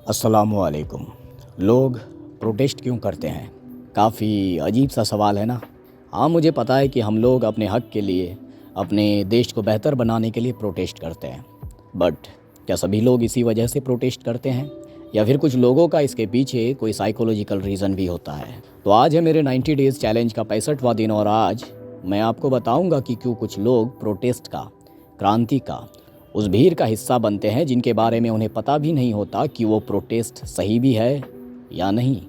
अस्सलामुअलैकुम। लोग प्रोटेस्ट क्यों करते हैं? काफ़ी अजीब सा सवाल है ना। हाँ, मुझे पता है कि हम लोग अपने हक़ के लिए, अपने देश को बेहतर बनाने के लिए प्रोटेस्ट करते हैं। बट क्या सभी लोग इसी वजह से प्रोटेस्ट करते हैं, या फिर कुछ लोगों का इसके पीछे कोई साइकोलॉजिकल रीज़न भी होता है? तो आज है मेरे 90 डेज़ चैलेंज का 65वां दिन, और आज मैं आपको बताऊंगा कि क्यों कुछ लोग प्रोटेस्ट का, क्रांति का, उस भीड़ का हिस्सा बनते हैं जिनके बारे में उन्हें पता भी नहीं होता कि वो प्रोटेस्ट सही भी है या नहीं।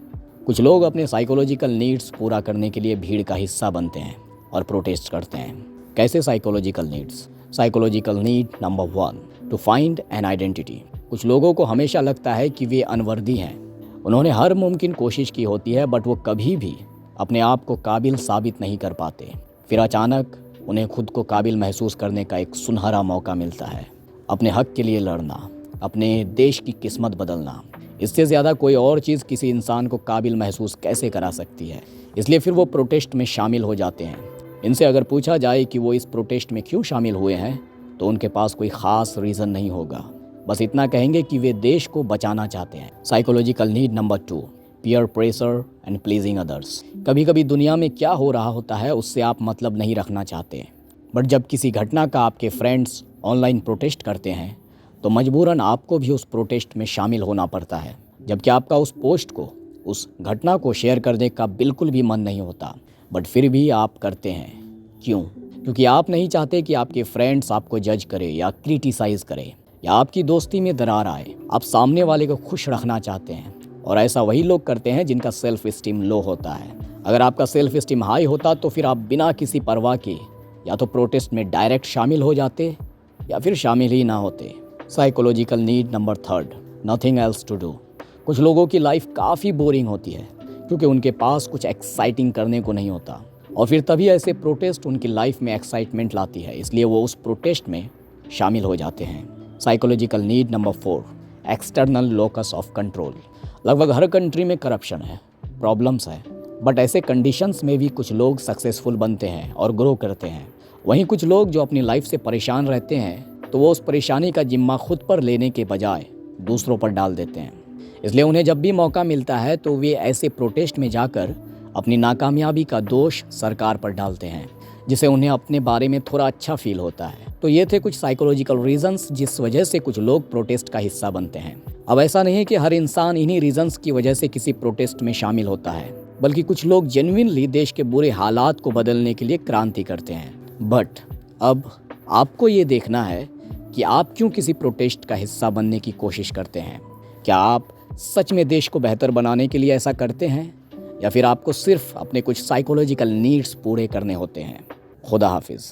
कुछ लोग अपने साइकोलॉजिकल नीड्स पूरा करने के लिए भीड़ का हिस्सा बनते हैं और प्रोटेस्ट करते हैं। कैसे psychological needs? Psychological need number 1, to find an identity. कुछ लोगों को हमेशा लगता है कि वे अनवर्दी हैं। उन्होंने हर मुमकिन कोशिश की होती है, बट वो कभी भी अपने आप को काबिल साबित नहीं कर पाते। फिर अचानक उन्हें खुद को काबिल महसूस करने का एक सुनहरा मौका मिलता है। अपने हक के लिए लड़ना, अपने देश की किस्मत बदलना, इससे ज़्यादा कोई और चीज़ किसी इंसान को काबिल महसूस कैसे करा सकती है? इसलिए फिर वो प्रोटेस्ट में शामिल हो जाते हैं। इनसे अगर पूछा जाए कि वो इस प्रोटेस्ट में क्यों शामिल हुए हैं, तो उनके पास कोई ख़ास रीज़न नहीं होगा। बस इतना कहेंगे कि वे देश को बचाना चाहते हैं। Psychological need number 2, peer pressure and pleasing others. कभी कभी दुनिया में क्या हो रहा होता है उससे आप मतलब नहीं रखना चाहते, बट जब किसी घटना का आपके फ्रेंड्स ऑनलाइन प्रोटेस्ट करते हैं तो मजबूरन आपको भी उस प्रोटेस्ट में शामिल होना पड़ता है, जबकि आपका उस पोस्ट को, उस घटना को शेयर करने का बिल्कुल भी मन नहीं होता, बट फिर भी आप करते हैं। क्यों? क्योंकि आप नहीं चाहते कि आपके फ्रेंड्स आपको जज करें या क्रिटिसाइज़ करें, या आपकी दोस्ती में दरार आए। आप सामने वाले को खुश रखना चाहते हैं, और ऐसा वही लोग करते हैं जिनका सेल्फ इस्टीम लो होता है। अगर आपका सेल्फ इस्टीम हाई होता तो फिर आप बिना किसी परवाह के या तो प्रोटेस्ट में डायरेक्ट शामिल हो जाते या फिर शामिल ही ना होते। Psychological need number 3, nothing else to do. कुछ लोगों की लाइफ काफ़ी बोरिंग होती है क्योंकि उनके पास कुछ एक्साइटिंग करने को नहीं होता, और फिर तभी ऐसे प्रोटेस्ट उनकी लाइफ में एक्साइटमेंट लाती है, इसलिए वो उस प्रोटेस्ट में शामिल हो जाते हैं। Psychological need number 4, external locus of control. लगभग हर कंट्री में करप्शन है, प्रॉब्लम्स है, बट ऐसे कंडीशंस में भी कुछ लोग सक्सेसफुल बनते हैं और ग्रो करते हैं। वहीं कुछ लोग जो अपनी लाइफ से परेशान रहते हैं, तो वो उस परेशानी का जिम्मा खुद पर लेने के बजाय दूसरों पर डाल देते हैं। इसलिए उन्हें जब भी मौका मिलता है तो वे ऐसे प्रोटेस्ट में जाकर अपनी नाकामयाबी का दोष सरकार पर डालते हैं, जिसे उन्हें अपने बारे में थोड़ा अच्छा फील होता है। तो ये थे कुछ साइकोलॉजिकल रीजंस जिस वजह से कुछ लोग प्रोटेस्ट का हिस्सा बनते हैं। अब ऐसा नहीं है कि हर इंसान इन्हीं रीजंस की वजह से किसी प्रोटेस्ट में शामिल होता है, बल्कि कुछ लोग जेन्युइनली देश के बुरे हालात को बदलने के लिए क्रांति करते हैं। बट अब आपको ये देखना है कि आप क्यों किसी प्रोटेस्ट का हिस्सा बनने की कोशिश करते हैं। क्या आप सच में देश को बेहतर बनाने के लिए ऐसा करते हैं, या फिर आपको सिर्फ अपने कुछ साइकोलॉजिकल नीड्स पूरे करने होते हैं? खुदा हाफिज़।